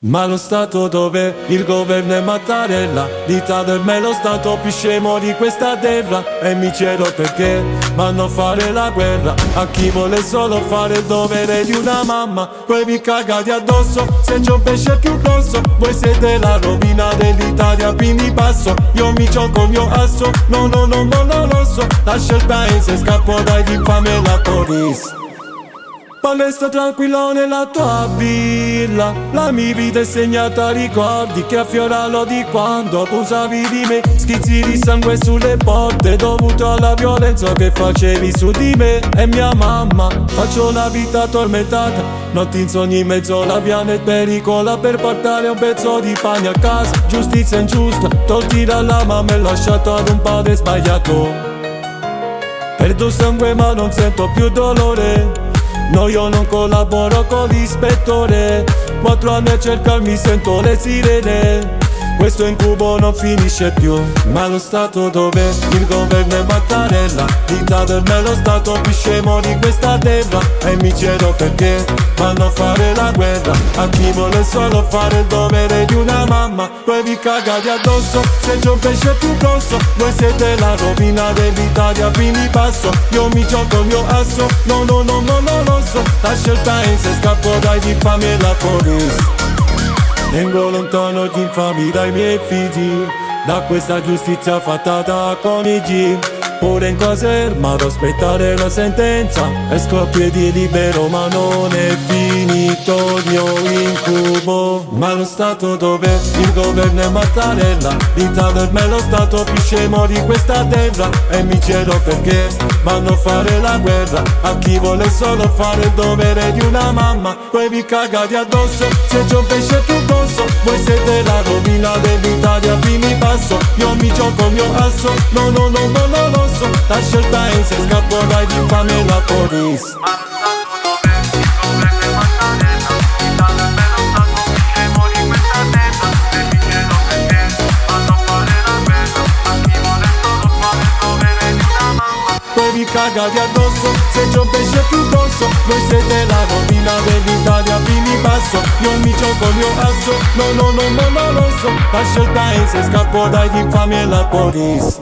Ma lo stato dove il governo è Mattarella, l'Italia è lo stato più scemo di questa terra. E mi chiedo perché vanno a fare la guerra a chi vuole solo fare il dovere di una mamma. Poi vi cagate addosso se c'è un pesce più grosso. Voi siete la rovina dell'Italia, quindi passo. Io mi gioco il mio asso, no lo so. Lascio il paese, scappo dai infame e la police. Quando sto tranquillo nella tua villa, la mia vita è segnata a ricordi che affiorano di quando abusavi di me. Schizzi di sangue sulle porte dovuto alla violenza che facevi su di me. E mia mamma, faccio la vita tormentata, notti in sogni in mezzo alla via nel pericolo per portare un pezzo di pane a casa. Giustizia ingiusta, tolti dalla mamma e lasciato ad un padre sbagliato. Perdo sangue ma non sento più dolore. No, io non collaboro con l'ispettore. 4 anni a cercarmi, sento le sirene. Questo incubo non finisce più. Ma lo stato dove il governo è Mattarella, l'Italia è lo stato più scemo di questa terra. E mi chiedo perché vanno a fare la guerra a chi vuole solo fare il dovere di una mamma. Poi vi cagate addosso se c'è un pesce più grosso. Voi siete la rovina dell'Italia, quindi passo. Io mi gioco il mio asso, no lo so. Lascio il paese, scappo dai infami e la police. Tengo lontano gli infami dai miei figli, da questa giustizia fatta da coniugi. Pure in caserma ad aspettare la sentenza, esco a piedi libero ma non è finito il mio incubo. Ma lo stato dove il governo è Mattarella, l'Italia è lo stato più scemo di questa terra. E mi chiedo perché vanno a fare la guerra a chi vuole solo fare il dovere di una mamma. Poi vi cagate addosso se c'è un pesce più grosso. Voi siete la rovina dell'Italia, quindi passo. Io mi gioco il mio asso, no lo so. Lascio il paese, scappo dai infami e la police. Ma lo stato dove il governo è Mattarella, l'Italia è lo stato più scemo di questa terra. E mi chiedo perché vanno a fare la guerra a chi vuole solo fare il dovere di una mamma. Poi vi cagate addosso se c'è un pesce più grosso. Voi siete la rovina dell'Italia, quindi passo. Io mi gioco il mio asso, no lo so. Lascio il paese, scappo dai infami e la police.